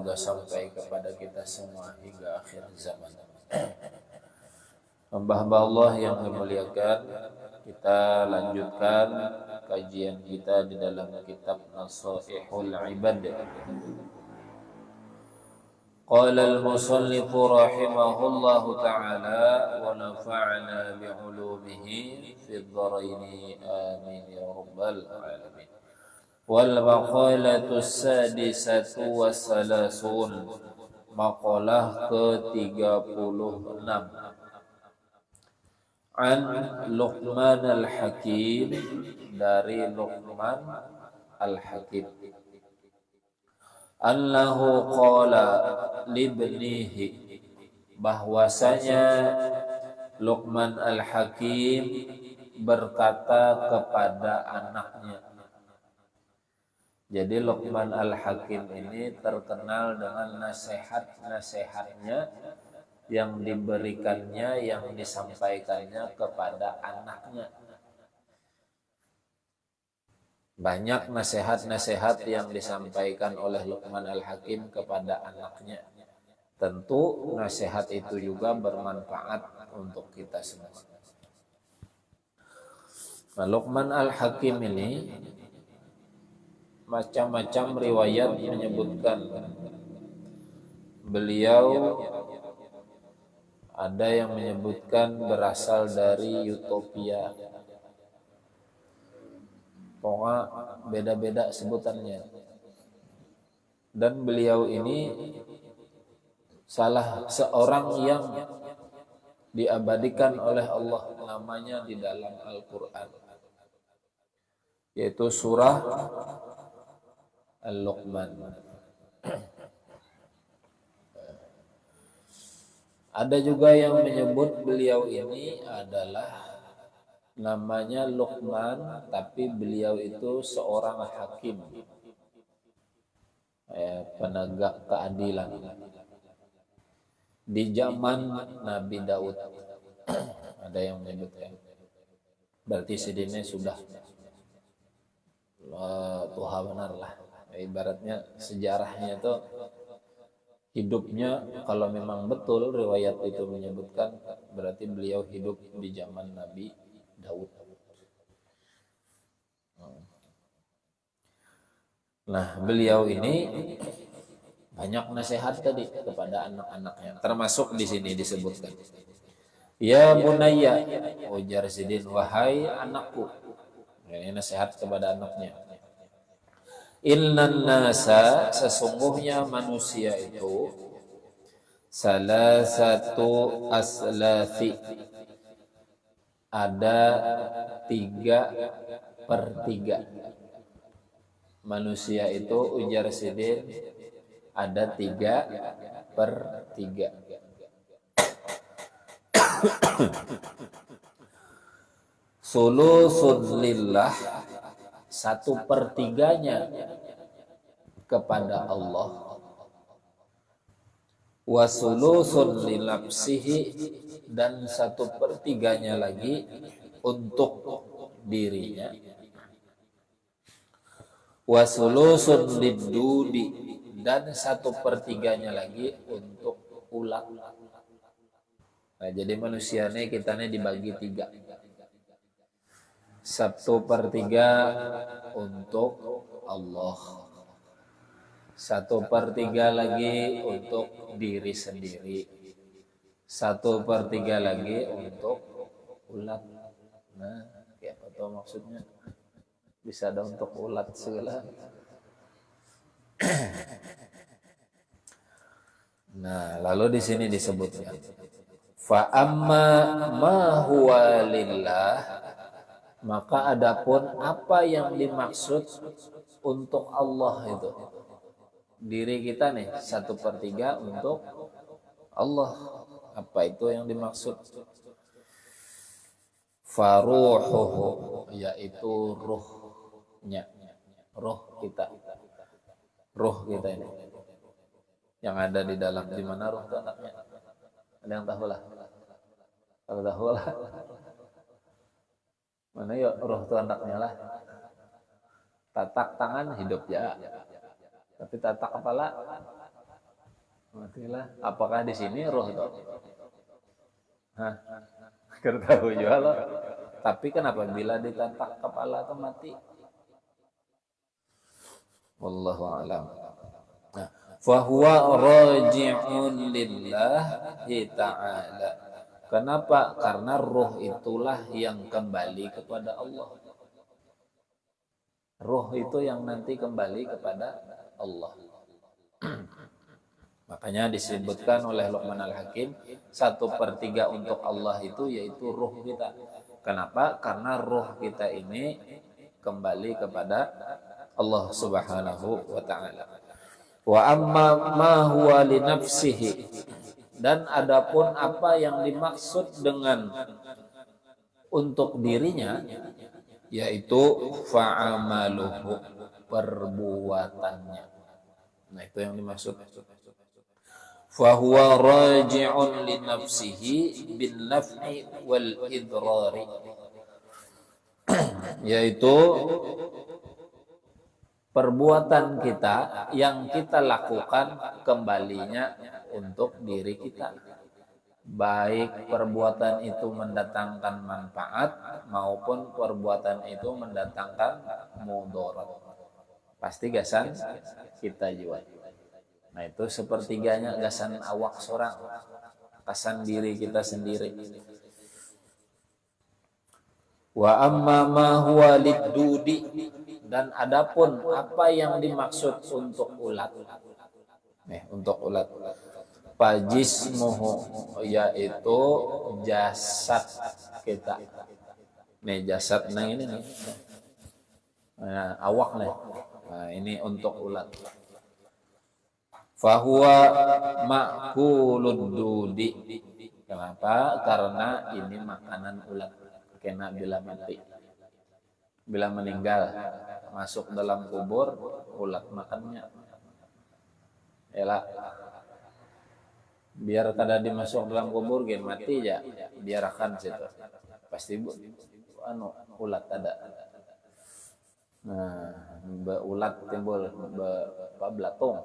semoga sampai kepada kita semua hingga akhir zaman. Hamba-hamba Allah yang dimuliakan, kita lanjutkan kajian kita di dalam kitab Nasaihul Ibad. Qala al-musannif rahimahullahu ta'ala wa nafa'ana bi'ulumihi fid dharain amin ya rabbal alamin. Wal maqalatu sadisatu wa salasun, maqalah ke-36, an Luqman al-Hakim, dari Luqman al-Hakim, annahu qala libnihi, bahwasanya Luqman al-Hakim berkata kepada anaknya. Jadi Luqman al-Hakim ini terkenal dengan nasihat-nasihatnya yang diberikannya, yang disampaikannya kepada anaknya. Banyak nasihat-nasihat yang disampaikan oleh Luqman al-Hakim kepada anaknya. Tentu nasihat itu juga bermanfaat untuk kita semua. Nah, Luqman al-Hakim ini macam-macam riwayat menyebutkan beliau, ada yang menyebutkan berasal dari Utopia. Pokoknya beda-beda sebutannya. Dan beliau ini salah seorang yang diabadikan oleh Allah namanya di dalam Al-Quran, yaitu surah Al-Luqman. Ada juga yang menyebut beliau ini adalah namanya Luqman, tapi beliau itu seorang hakim, penegak keadilan di zaman Nabi Daud. Ada yang menyebutkan. Berarti sidine sudah tuha benar lah. Ibaratnya sejarahnya itu hidupnya, kalau memang betul riwayat itu menyebutkan, berarti beliau hidup di zaman Nabi Daud. Nah, beliau ini banyak nasihat tadi kepada anak-anaknya, termasuk di sini disebutkan. Ya bunayya, ujar Sidin, wahai anakku. Ini nasihat kepada anaknya. Innan nasa, sesungguhnya manusia itu, salah satu aslafi, ada 3/3. Manusia itu, ujar Sidin, ada 3/3. Sulusun lillah, 1/3-nya kepada Allah. Wa sulusun linafsihi, dan 1/3-nya lagi untuk dirinya. Wa sulusun lidudi, dan 1/3-nya lagi untuk ulat. Nah, jadi manusia ini kita ini dibagi 3. 1/3 untuk Allah, 1/3 lagi untuk diri sendiri, 1/3 lagi untuk ulat. Nah, apa tuh maksudnya? Bisa ada untuk ulat segala. Nah, lalu di sini disebutkan, fa amma ma huwa lillah, maka adapun apa yang dimaksud untuk Allah itu, diri kita nih 1/3 untuk Allah. Apa itu yang dimaksud? Faruhuhu, yaitu ruhnya, ruh kita ini yang ada di dalam. Di mana ruh itu anaknya? Ada yang tahu lah? Kalau tahu lah. Mana yuk ruh itu anaknya lah? Tatak tangan hidup ya, tapi tatak kepala Matilah. Apakah di sini roh itu? Hah? Kertahu juga loh. Tapi kenapa bila ditapak kepala itu mati? Wallahu a'lam. Nah, fahuwa raji'un lillahi ta'ala. Kenapa? Karena roh itulah yang kembali kepada Allah. Roh itu yang nanti kembali kepada Allah. Makanya disebutkan oleh Luqman Al-Hakim 1/3 untuk Allah itu yaitu roh kita. Kenapa? Karena roh kita ini kembali kepada Allah Subhanahu wa taala. Wa amma ma huwa li nafsihi, dan adapun apa yang dimaksud dengan untuk dirinya yaitu fa'amaluhu, perbuatannya. Nah, itu yang dimaksud. Fahuwa raji'un li nafsihi bin naf'i wal idrari, yaitu perbuatan kita yang kita lakukan kembalinya untuk diri kita. Baik perbuatan itu mendatangkan manfaat maupun perbuatan itu mendatangkan mudarat. Pasti gasan kita juga. Nah, itu sepertiganya gasan awak seorang, gasan diri kita sendiri. Wa amma ma huwa lidudi, dan adapun apa yang dimaksud untuk ulat. Untuk ulat. Fajismuhu, yaitu jasad kita. Jasad ini nih. Awak nih. Nah, ini untuk ulat. Fahuwa ma'kulud dudi. Kenapa? Karena ini makanan ulat. Kena bila mati. Bila meninggal, masuk dalam kubur, ulat makannya. Yalah. Biar kada dimasuk dalam kubur, gen mati ya, biarkan situ. Pasti ulat ada. Nah, ulat timbul belatung.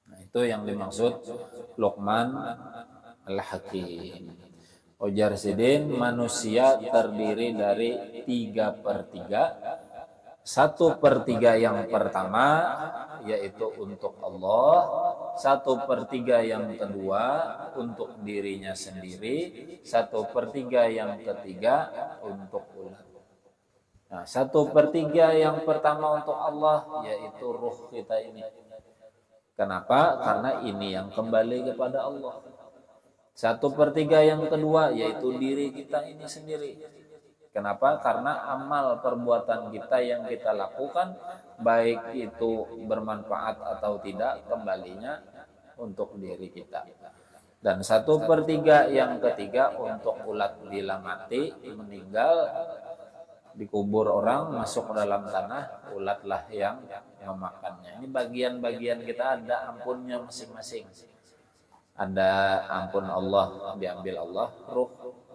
Nah, itu yang dimaksud Luqman Al-Hakim. Ujar Sidin, manusia terdiri dari 3/3. 1/3 yang pertama yaitu untuk Allah, 1/3 yang kedua untuk dirinya sendiri, 1/3 yang ketiga untuk ulat. Nah, 1/3 yang pertama untuk Allah yaitu ruh kita ini. Kenapa? Karena ini yang kembali kepada Allah. 1/3 yang kedua yaitu diri kita ini sendiri. Kenapa? Karena amal perbuatan kita yang kita lakukan, baik itu bermanfaat atau tidak, kembalinya untuk diri kita. Dan 1/3 yang ketiga untuk ulat bila mati, meninggal, dikubur orang, masuk ke dalam tanah, ulatlah yang memakannya. Ini bagian-bagian kita ada ampunnya masing-masing. Ada ampun Allah, diambil Allah, ruh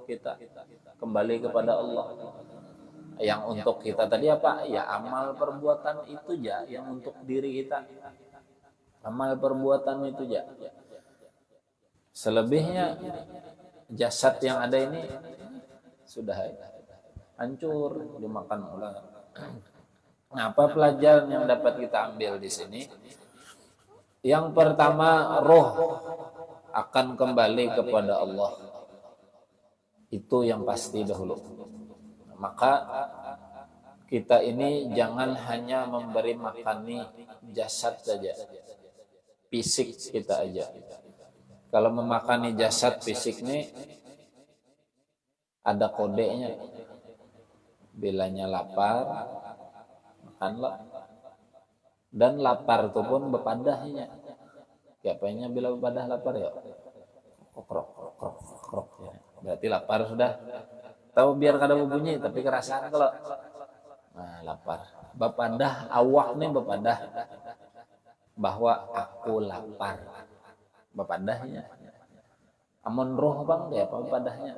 kita kembali kepada Allah. Yang untuk kita tadi apa? Ya amal perbuatan itu ya, yang untuk diri kita. Amal perbuatan itu ya. Selebihnya jasad yang ada ini sudah hancur dimakan ulat. Nah, apa pelajaran yang dapat kita ambil di sini? Yang pertama, roh akan kembali kepada Allah. Itu yang pasti dahulu. Maka kita ini jangan hanya memberi makani jasad saja, fisik kita aja. Kalau memakani jasad fisik ini ada kodenya. Bilanya lapar, makanlah. Dan lapar itu pun bepadahnya. Siapanya bila bepadah lapar ya? Krok, krok, krok. Berarti lapar sudah. Tahu biar kada berbunyi, tapi kerasaan kalau. Nah, lapar. Bepadah, awak nih bepadah. Bahwa aku lapar. Bepadahnya. Amun roh bang, dia apa bepadahnya?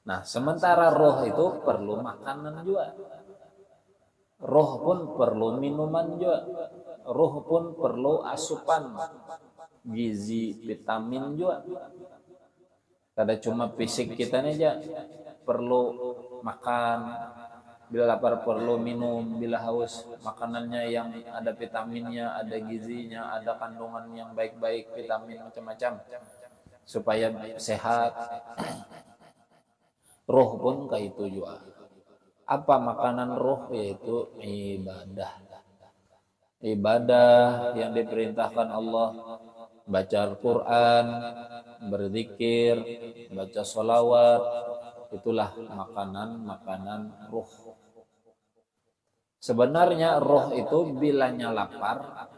Nah, sementara roh itu perlu makanan juga. Roh pun perlu minuman juga. Roh pun perlu asupan gizi, vitamin juga. Kada cuma fisik kita aja, perlu makan, bila lapar perlu minum, bila haus makanannya yang ada vitaminnya, ada gizinya, ada kandungan yang baik-baik, vitamin macam-macam supaya sehat. Roh pun kayak itu juga. Apa makanan roh? Yaitu ibadah. Ibadah yang diperintahkan Allah, baca Al-Quran, berzikir, baca sholawat, itulah makanan-makanan roh. Sebenarnya roh itu bilanya lapar,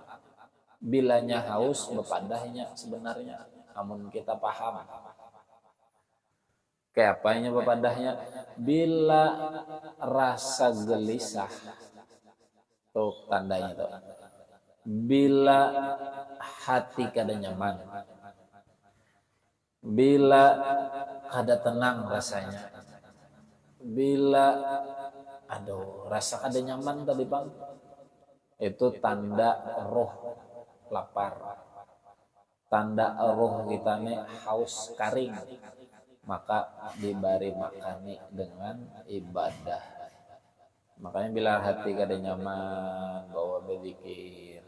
bilanya haus, bepadahnya sebenarnya. Namun kita paham. Kayak apanya bepadahnya? Bila rasa gelisah, tuh tandanya tuh. Bila hati kada nyaman, bila kada tenang rasanya, bila rasa kada nyaman tadi bang, itu tanda roh lapar, tanda roh kita nih haus kering, maka diberi makani dengan ibadah. Makanya bila hati kada nyaman, bawa berzikir,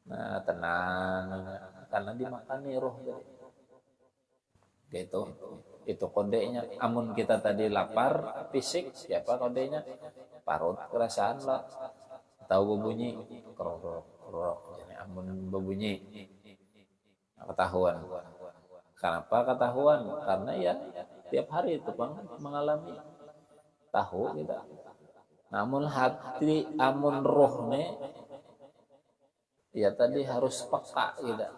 nah tenang, karena dimakani roh tadi. Gitu. Itu kodenya. Amun kita tadi lapar fisik, siapa kodenya? Parut kerasaan lah. Tahu berbunyi krok krok. Jadi amun berbunyi ketahuan. Kenapa ketahuan? Karena ya tiap hari itu bang mengalami, tahu kita. Namun hati, amun roh nih, ya tadi harus peka kita,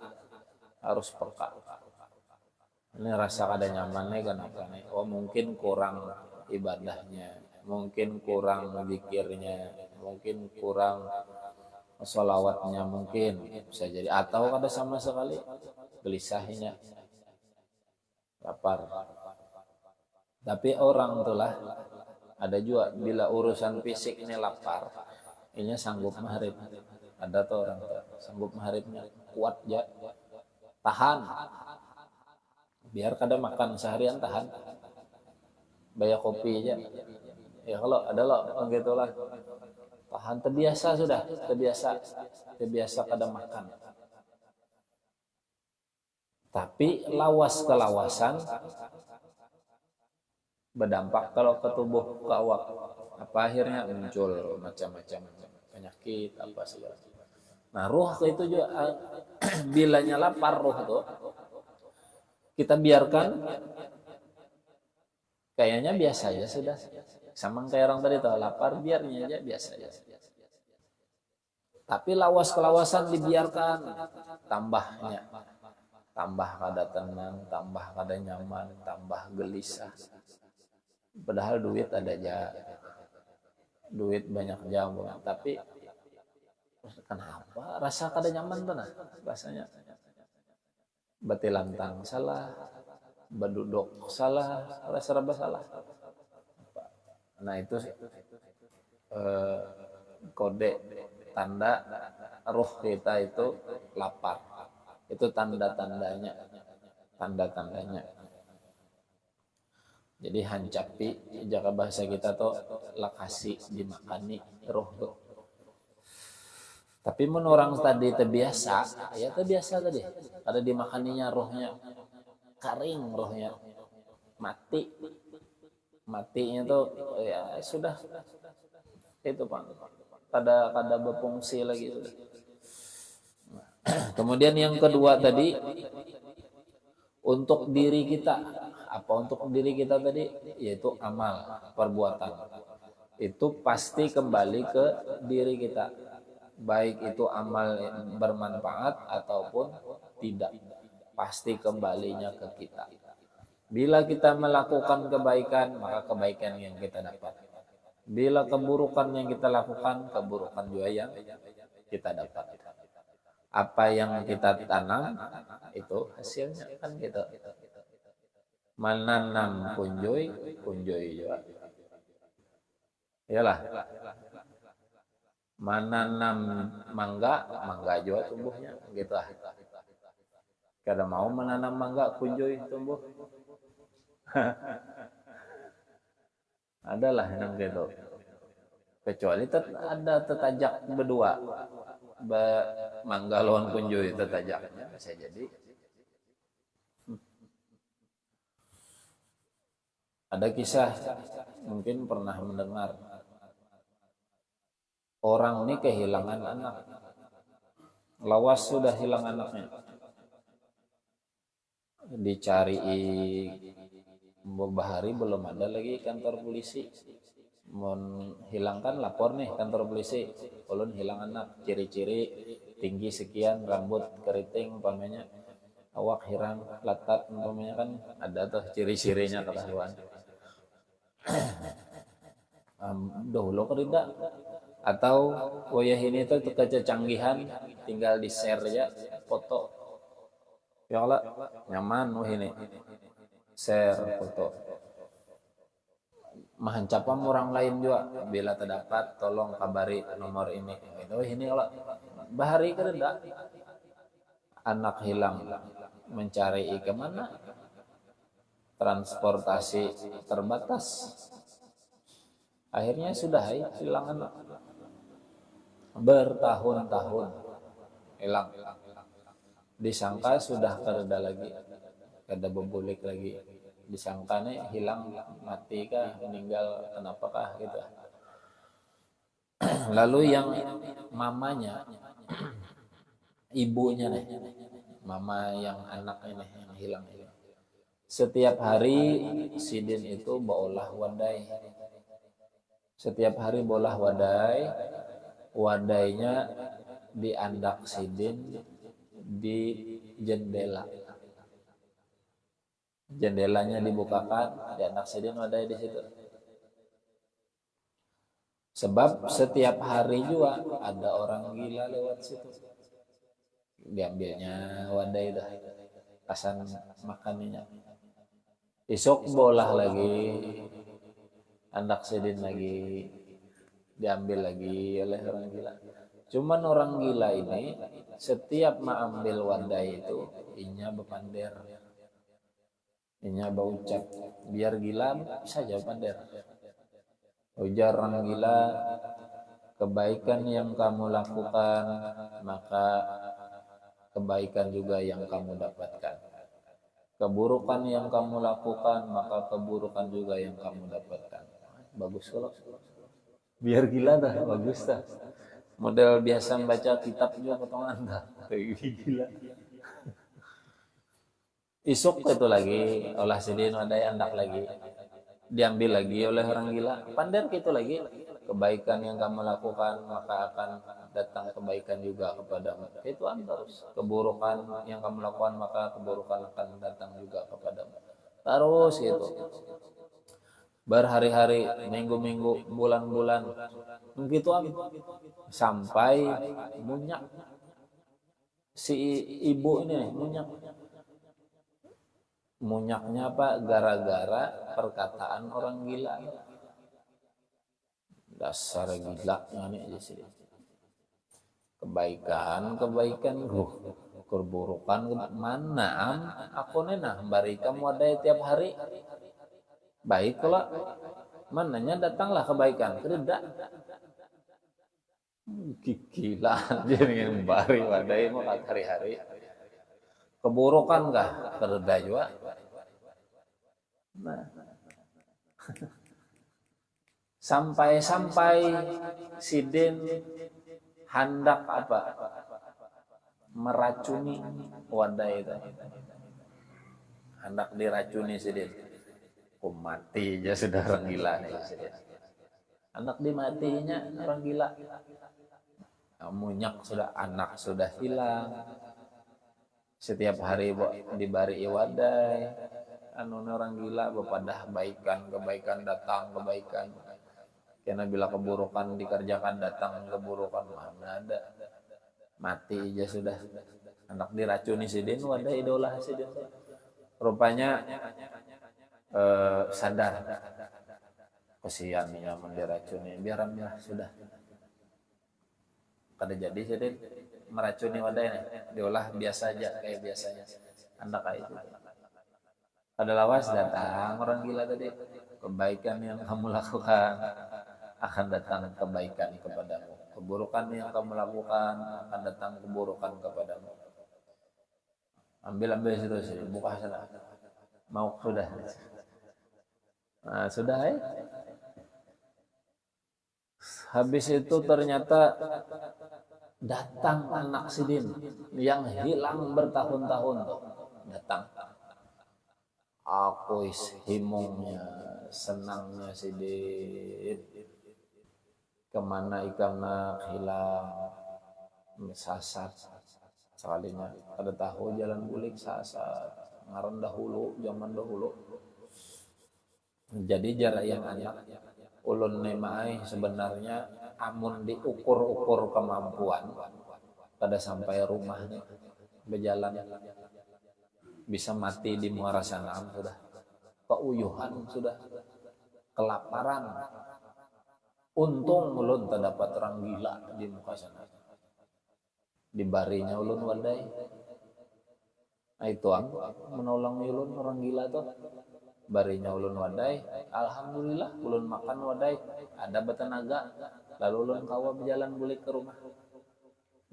harus peka. Ini rasa kada nyaman nih kenapa nih? Oh mungkin kurang ibadahnya, mungkin kurang zikirnya, mungkin kurang sholawatnya, mungkin bisa jadi. Atau kada sama sekali gelisahnya, lapar. Tapi orang itulah ada juga bila urusan fisik ini lapar, ini sanggup maharib. Ada tuh orang tuh sanggup maharibnya kuat ya, tahan. Biar kada makan seharian tahan, bayar kopi aja. Ya kalau ada lo begitulah, tahan, terbiasa sudah, terbiasa kada makan. Tapi lawas kelawasan berdampak kalau ke tubuh, ke awak. Apa akhirnya muncul macam-macam penyakit apa segala. Nah roh itu juga bilanya lapar roh tuh kita biarkan kayaknya biasa aja sudah, sama kayak orang tadi tuh lapar biarnya aja biasa aja. Tapi lawas kelawasan dibiarkan, tambah kada tenang, tambah kada nyaman, tambah gelisah. Padahal duit ada aja, duit banyak jam, tapi kenapa rasa kada nyaman tuh nah rasanya. Batilantang salah, baduduk salah, serba salah. Nah itu kode tanda roh kita itu lapar. Itu tanda-tandanya. Jadi hancapi, jaka bahasa kita tuh lakasi dimakani roh tuh. Tapi mun orang tadi terbiasa, ya terbiasa tadi. Ada dimakaninya rohnya, kering rohnya, mati. Matinya tuh ya sudah itu Pak. Kada berfungsi lagi sudah. Kemudian yang kedua tadi untuk diri kita. Apa untuk diri kita tadi? Yaitu amal, perbuatan. Itu pasti kembali ke diri kita. Baik itu amal bermanfaat ataupun tidak, pasti kembalinya ke kita. Bila kita melakukan kebaikan, maka kebaikan yang kita dapat. Bila keburukan yang kita lakukan, keburukan juga yang kita dapat. Apa yang kita tanam, itu hasilnya kan gitu. Menanam kunjoy juga Iyalah, menanam mangga juga tumbuhnya gitu ah. Kada mau menanam mangga kunjoy tumbuh. Adalah yang gitu. Kecuali ada tetajak berdua. Mangga lawan kunjoy tetajaknya bisa jadi. Ada kisah mungkin pernah mendengar. Orang ini kehilangan anak. Lawas sudah hilang anaknya. Dicari beberapa hari belum ada lagi kantor polisi. Menghilangkan lapor nih kantor polisi. Ulun hilang anak, ciri-ciri tinggi sekian, rambut keriting umpamanya, awak hirang, latat umpamanya kan ada tuh ciri-cirinya ketahuan. Dahulu kerida atau wayah ini tuh kecanggihan tinggal di share aja foto ya Allah nyaman wah ini share foto mahancapam orang lain juga bila terdapat tolong kabari nomor ini itu ini Allah bahari kereda anak hilang mencari kemana transportasi terbatas akhirnya sudah hilang anak bertahun-tahun hilang disangka sudah kereda lagi kada bebulik lagi disangka nih hilang mati kah meninggal kenapa kah gitu lalu yang mamanya ibunya nih mama yang anak ini yang hilang setiap hari sidin itu baolah wadai setiap hari bolah wadai wadainya diandak sidin di jendelanya dibukakan diandak sidin wadai di situ sebab setiap hari juga ada orang gila lewat situ diambilnya wadai dah asan makannya esok bolah lagi andak sidin lagi diambil lagi oleh orang gila. Cuman orang gila ini setiap mengambil wadai itu inya bepander, inya berucap biar gila saja pander. Ujar orang gila kebaikan yang kamu lakukan maka kebaikan juga yang kamu dapatkan. Keburukan yang kamu lakukan maka keburukan juga yang kamu dapatkan. Bagus kalau biar gila dah bagus dah model biasa baca kitab juga potongan dah gila isuk itu lagi olah sidin wadai andak lagi diambil lagi oleh orang gila pander gitu lagi kebaikan yang kamu lakukan maka akan datang kebaikan juga kepadamu itu terus keburukan yang kamu lakukan maka keburukan akan datang juga kepadamu terus gitu berhari-hari, minggu-minggu, bulan-bulan, begitu sampai munyak si ibu ini munyaknya apa? Gara-gara perkataan orang gila. Dasar gila ini aja sih. Kebaikan, keburukan mana aku nena bari kamu ada tiap hari. Baiklah, mananya datanglah kebaikan, tidak. Gila, jadi yang bari wadai mau hari-hari. Keburukan kah? Kereda juga. Nah. Sampai-sampai sidin hendak apa? Meracuni wadai itu. Hendak diracuni sidin. Mati aja sudah orang gila nih. Anak dimatinya orang gila. Munyak sudah anak sudah hilang. Setiap hari dibari wadai. Orang gila bepadah kebaikan datang kebaikan. Karena bila keburukan dikerjakan datang keburukan mana ada. Mati aja sudah. Anak diracuni sidin wadai idola sidin. Rupanya sadar kesian ya diracuni, biar sudah. Kada jadi jadi meracuni wadahnya, diolah biasa aja kayak biasanya. Anda kayak itu. Ada lawas datang orang gila tadi, kebaikan yang kamu lakukan akan datang kebaikan kepadamu, keburukan yang kamu lakukan akan datang keburukan kepadamu. Ambil situ sih, buka sana. Mau sudah. Nah, sudah ya. Habis itu ternyata datang anak Sidin yang hilang bertahun-tahun tuh. Datang. Aku himungnya, senangnya Sidin. Kemana ikannya hilang, sasat. Sekalinya ada tahu jalan bulik sasat. Ngaran dahulu, zaman dahulu. Jadi jarak yang anak ulun nemai sebenarnya amun diukur-ukur kemampuan pada sampai rumah nih berjalan bisa mati di muara sanam sudah, keuyuhan sudah, kelaparan. Untung ulun terdapat orang gila di muka sana, di barinya ulun wadai. Nah itu menolong ulun orang gila tuh. Barinya ulun wadai, alhamdulillah ulun makan wadai, ada bertenaga. Lalu ulun kawa berjalan balik ke rumah.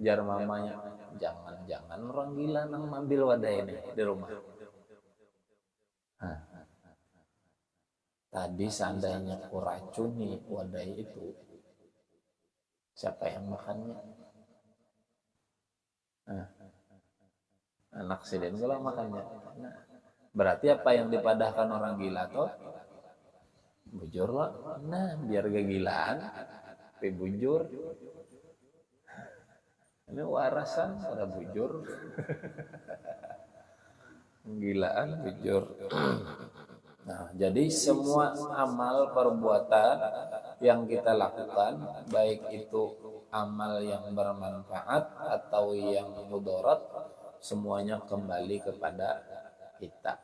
Jar mamanya, jangan orang gila nang ambil wadai ini di rumah. Nah, tadi seandainya ku racuni wadai itu, siapa yang makannya? Nah, anak Sidin kalau makannya. Nah, berarti apa yang dipadahkan orang gila tuh bujur lah. Nah biar kegilaan tapi bujur. Ini warasan pada bujur. Gilaan bujur. Nah jadi semua amal perbuatan yang kita lakukan, baik itu amal yang bermanfaat atau yang mudarat, semuanya kembali kepada kita.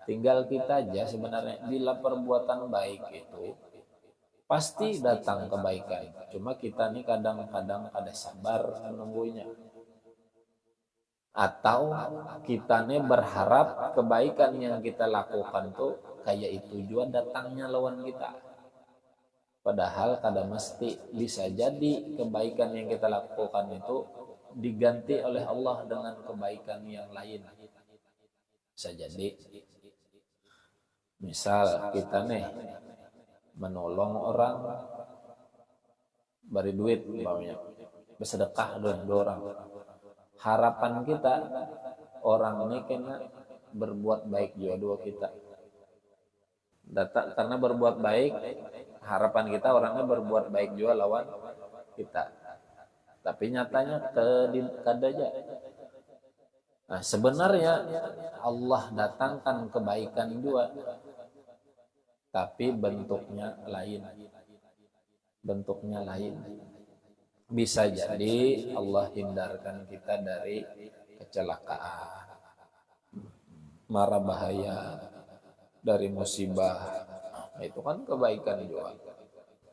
Tinggal kita aja sebenarnya, bila perbuatan baik itu pasti datang kebaikan. Cuma kita nih kadang-kadang ada sabar menunggunya. Atau kita nih berharap kebaikan yang kita lakukan tuh kayak itu juga datangnya lawan kita. Padahal kadang mesti bisa jadi kebaikan yang kita lakukan itu diganti oleh Allah dengan kebaikan yang lain. Bisa jadi misal kita nih menolong orang beri duit umpamanya, bersedekah dua orang. Harapan kita orang ini kena berbuat baik juga dua kita. Karena berbuat baik, harapan kita orangnya berbuat baik juga lawan kita. Tapi nyatanya kada aja. Nah, sebenarnya Allah datangkan kebaikan juga, tapi bentuknya lain. Bentuknya lain. Bisa jadi Allah hindarkan kita dari kecelakaan, mara bahaya, dari musibah. Nah, itu kan kebaikan juga.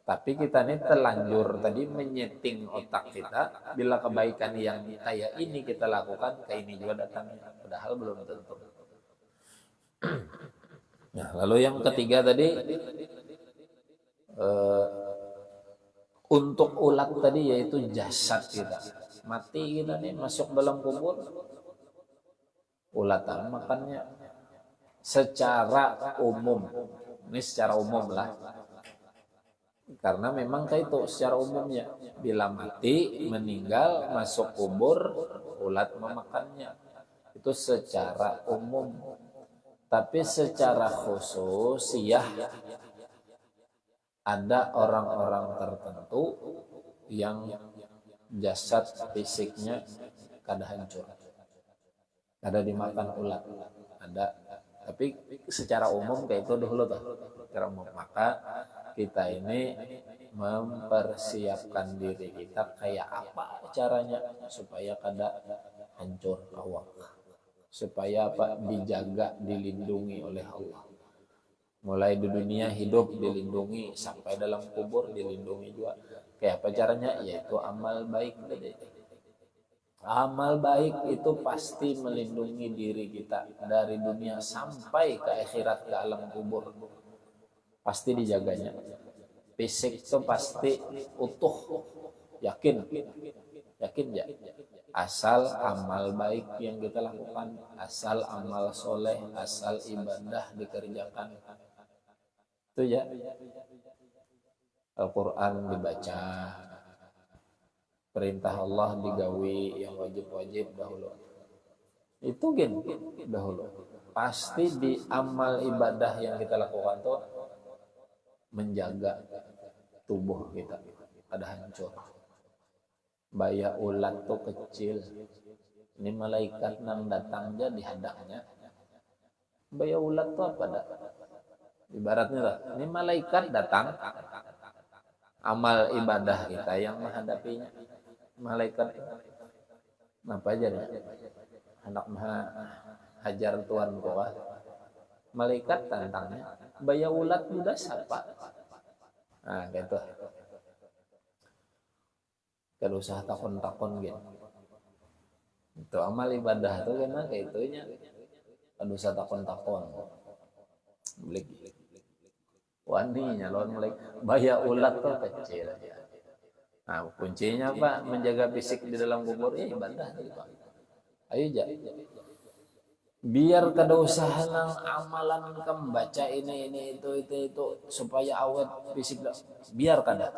Tapi kita ini terlanjur tadi menyeting otak kita, bila kebaikan yang kayak ini kita lakukan, kayak ini juga datangnya. Padahal belum tentu. Nah, lalu yang ketiga tadi, untuk ulat tadi yaitu jasad kita. Mati kita nih masuk dalam kubur, ulat makannya secara umum. Ini secara umum lah. Karena memang kayak itu secara umumnya, bila mati, meninggal, masuk kubur, ulat memakannya. Itu secara umum. Tapi secara khusus ya, ada orang-orang tertentu yang jasad fisiknya kada hancur, kada dimakan ulat, ada. Tapi secara umum kayak itu dulu tuh, secara umum. Maka kita ini mempersiapkan diri kita kayak apa caranya supaya kada hancur awak, supaya apa dijaga, dilindungi oleh Allah. Mulai di dunia hidup dilindungi, sampai dalam kubur dilindungi juga. Kayak apa caranya? Yaitu amal baik. Amal baik itu pasti melindungi diri kita dari dunia sampai ke akhirat, ke alam kubur. Pasti dijaganya. Fisik itu pasti utuh. Yakin ya. Asal amal baik yang kita lakukan, asal amal soleh, asal ibadah dikerjakan. Itu ya. Al-Quran dibaca, perintah Allah digawi yang wajib-wajib dahulu. Itu gen dahulu. Pasti di amal ibadah yang kita lakukan tuh menjaga tubuh kita ada hancur. Baya ulat tuh kecil. Ini malaikat nang datang jadi hadangnya. Baya ulat tuh apa dah? Ibaratnya lah, ini malaikat datang, amal ibadah kita yang menghadapinya. Malaikat apa aja nih? Anak maha hajar Tuhan gua. Malaikat tantangnya, baya ulat muda siapa? Nah, gitu. Kalau usah takon-takon gitu. Itu amal ibadah tuh karena kayak itunya. Kalau usah takon-takon. Beli waninya lawan mulai baya ulat tuh kecil aja. Nah, kuncinya apa? Menjaga fisik di dalam kubur ya ibadah tadi, Pak. Ayo aja. Biar kada usaha nang amalan kam baca ini itu supaya awet fisik dah. Biar kada.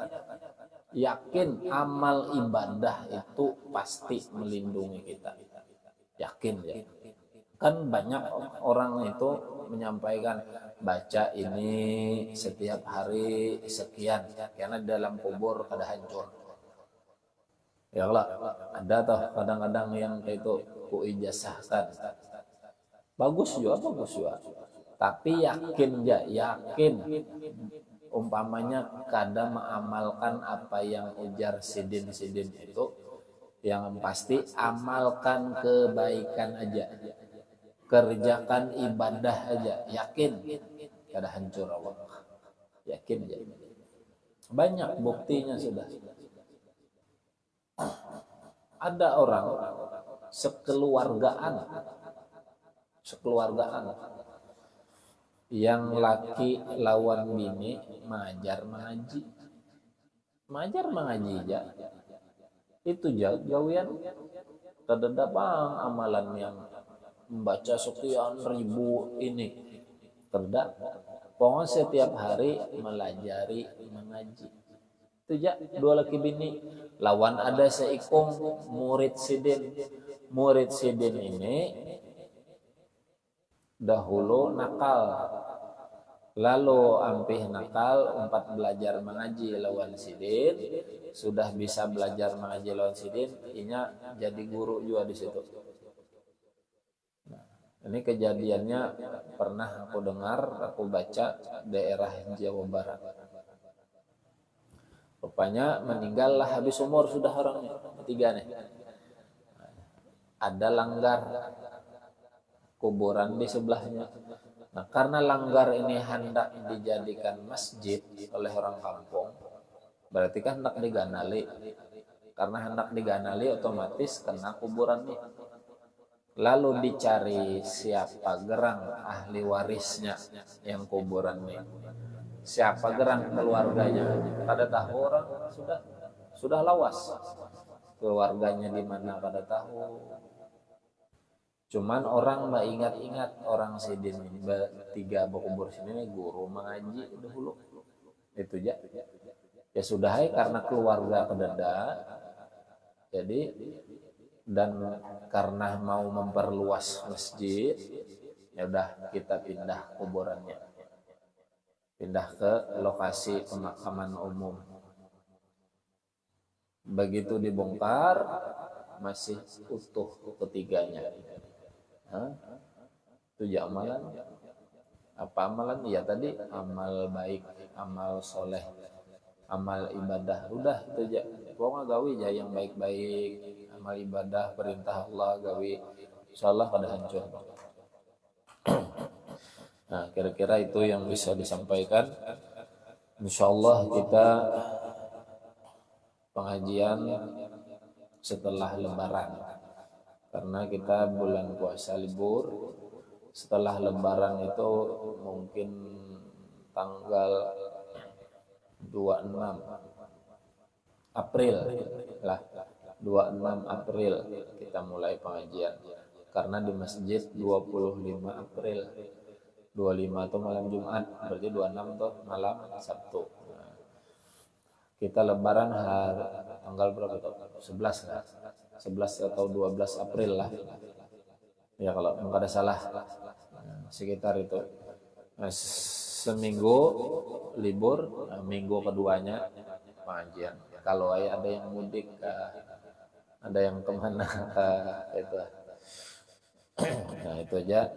Yakin amal ibadah itu pasti melindungi kita. Yakin ya. Kan banyak orang itu menyampaikan baca ini setiap hari sekian karena dalam kubur kada hancur. Ya lah, ada toh kadang-kadang yang kayak itu ku ijazahkan. Bagus juga. Tapi yakin umpamanya kada mengamalkan apa yang ujar sidin-sidin itu, yang pasti amalkan kebaikan aja. Kerjakan ibadah aja, yakin kada hancur Allah. Yakin aja. Banyak buktinya sudah. Ada orang sekeluargaan yang laki lawan bini mengajar mengaji aja. Itu jauhian kada bang amalan yang membaca sekian ribu ini kerja. Pokoknya setiap hari melajari mengaji. Itu ya dua laki bini lawan ada seikung murid sidin ini dahulu nakal, lalu ampih nakal umpat belajar mengaji lawan sidin, sudah bisa belajar mengaji lawan sidin, inya jadi guru juga di situ. Ini kejadiannya pernah aku dengar, aku baca daerah Jawa Barat. Rupanya meninggallah habis umur sudah orangnya, ketiga nih. Ada langgar kuburan di sebelahnya. Nah, karena langgar ini hendak dijadikan masjid oleh orang kampung, berarti kan hendak diganali. Karena hendak diganali otomatis kena kuburan nih. Lalu dicari siapa gerang ahli warisnya yang kuburan ini. Siapa gerang keluarganya. Kada tahu orang sudah lawas. Keluarganya di mana kada tahu. Cuman orang mbak ingat orang sidin ini tiga berkubur sini nih guru mengaji dahulu. Itu aja. Ya sudah karena keluarga kedada. Jadi dan karena mau memperluas masjid, ya udah kita pindah kuburannya, pindah ke lokasi pemakaman umum. Begitu dibongkar masih utuh ketiganya. Itu ya amalan. Apa amalan? Ya tadi amal baik, amal soleh, amal ibadah. Udah itu aja. Pokoknya gawi aja yang baik-baik. Amal ibadah, perintah Allah gawi, insyaallah kada hancur. Nah, kira-kira itu yang bisa disampaikan. Insyaallah kita pengajian setelah Lebaran, karena kita bulan puasa libur. Setelah Lebaran itu mungkin tanggal 26 April lah, 26 April kita mulai pengajian, karena di masjid 25 April, 25 itu malam Jumat, berarti 26 tuh malam Sabtu. Nah, kita Lebaran tanggal berapa tuh? 11 lah, 11 atau 12 April lah ya kalau nggak ada salah. Nah, sekitar itu. Nah, seminggu libur, nah, minggu keduanya pengajian. Kalau ada yang mudik, ada yang kemana, itu. Nah itu aja.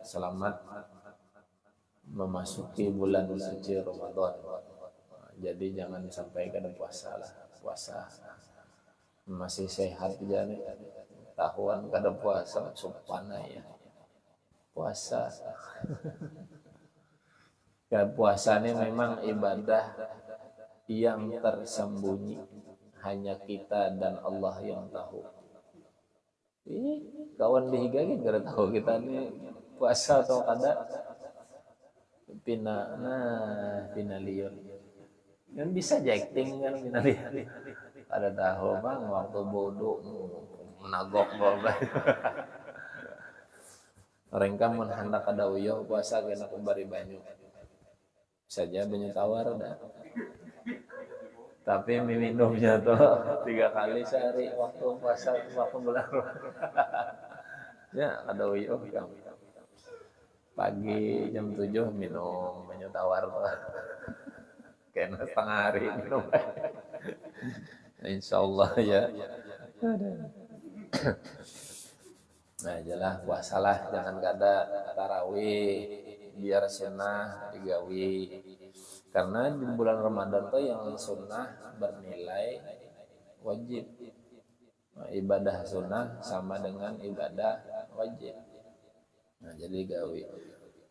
Selamat memasuki bulan suci Ramadan. Nah, jadi jangan sampai kada puasa lah. Puasa masih sehat aja nih. Tahuan kada puasa, sopan ya. Puasa. Ya, puasa ini memang ibadah yang tersembunyi, hanya kita dan Allah yang tahu. Ih, kawan dihigagi gara tahu kita ini puasa atau kada. Pina liur. Kan bisa jacting kan pina liur. Ada tahu bang waktu bodoh menagok bawa. Orang kamu hendak kada uyo puasa kena kembali banyak. Saja banyak tawar dah. Tapi minumnya tuh 3 kali sehari waktu puasa, waktu bulan ya ada uyo kamu. Pagi jam 7 minum banyak tawar tuh. Kena setengah hari minum. Insyaallah ya. Nah jelas puasalah, jangan kada tarawih, biar sunnah digawi. Karena di bulan Ramadan tuh yang sunnah bernilai wajib. Nah, ibadah sunnah sama dengan ibadah wajib. Nah, jadi gawi.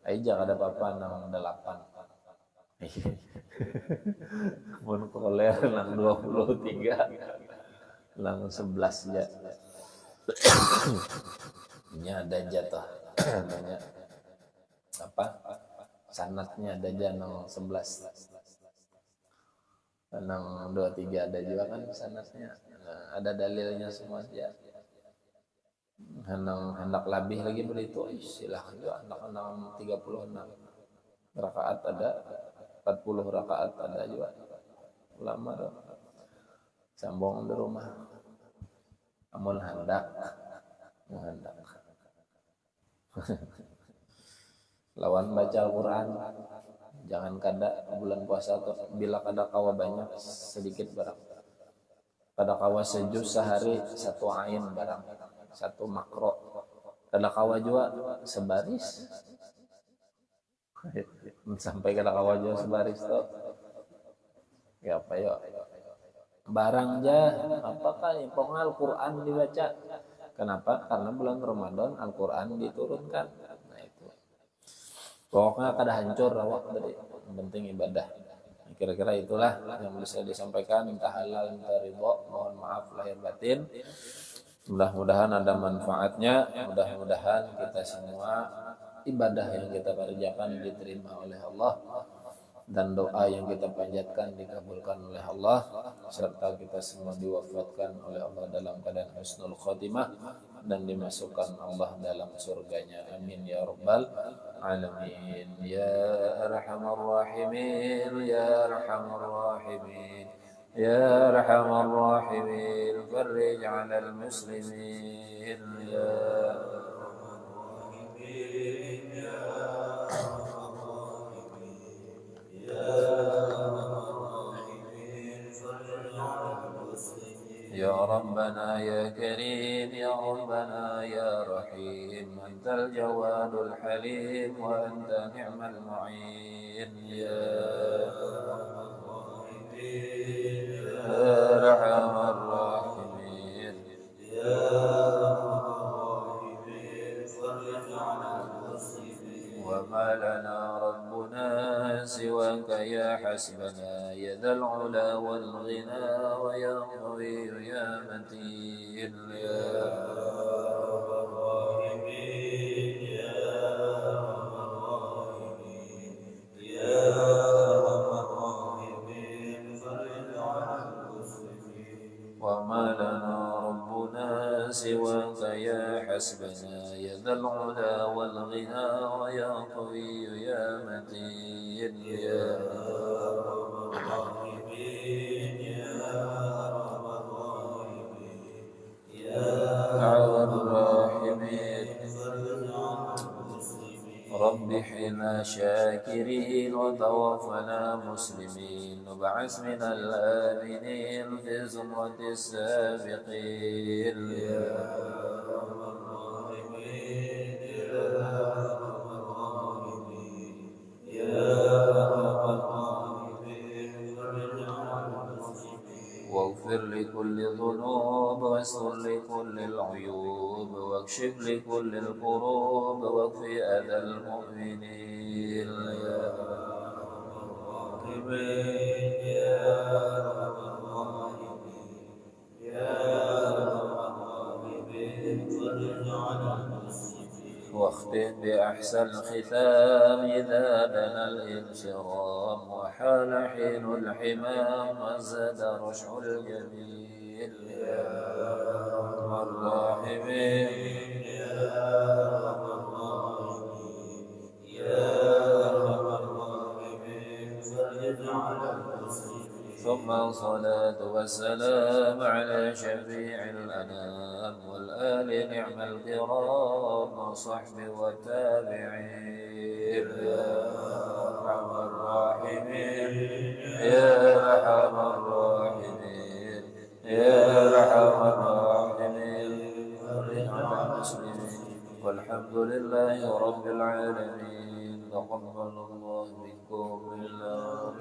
Aja ada apa-apa nang 8. Mun koler nang 23, nang 11 aja. Ini ada jatuh namanya apa? Sanatnya ada aja nang 11. Nang 23 ada juga kan sanatnya. Nah, ada dalilnya semua aja. Hendak lebih lagi beritu, silahkan juga. Hendak 36 rakaat ada, 40 rakaat ada juga. Ulama dong. Sambung di rumah. Amun hendak. Lawan baca Al-Quran. Jangan kada bulan puasa atau bila kada kawa banyak sedikit barang. Kada kawa sejus sehari 1 ain barang, 1 makro. Kada kawa juga sebaris. Sampai kada kawa juga sebaris tuh. Ya apa yo? Barang aja apakah pokoknya Al-Quran dibaca. Kenapa? Karena bulan Ramadan Al-Quran diturunkan. Nah itu. Pokoknya kada hancur awak tadi. Yang penting ibadah. Nah, kira-kira itulah yang bisa disampaikan. Minta halal, minta ridho. Mohon maaf lahir batin. Mudah-mudahan ada manfaatnya. Mudah-mudahan kita semua ibadah yang kita kerjakan diterima oleh Allah. Dan doa yang kita panjatkan dikabulkan oleh Allah, serta kita semua diwafatkan oleh Allah dalam keadaan husnul khotimah dan dimasukkan Allah dalam surganya. Amin ya rabbal alamin. Ya arhamar rahimin, ya arhamar rahimin, ya arhamar rahimin, farij 'alal muslimin ya يا ربنا يا كريم، يا ربنا يا رحيم، أنت الجواد الحليم وأنت نعم المعين يا أرحم الراحمين وما حسبنا يا ذا العلا والغنى ويا قوي يا متين يا وما لنا ربنا سواك يا حسبنا يا ذا العلا والغنى ويا قوي يا متين يا أرحم الراحمين رب حنا شاكرين وتوفنا مسلمين وبعث من الآمنين في زمرة السابقين واغفر لكل ذنوب واستر لكل العيوب واكشف لكل الكروب واكفي أذى المؤمنين واختم بأحسن الختام إذا بنى الانصرام وحال حين الحمام وزاد رشع الجميل يا أرحم الراحمين ثم الصلاة والسلام على شفيع الأنام والآل نعم الكرام والصحب والتابعين يا أرحم الراحمين يا أرحم الراحمين يا أرحم الراحمين على المسلمين والحمد لله رب العالمين تقبل الله منكم بالله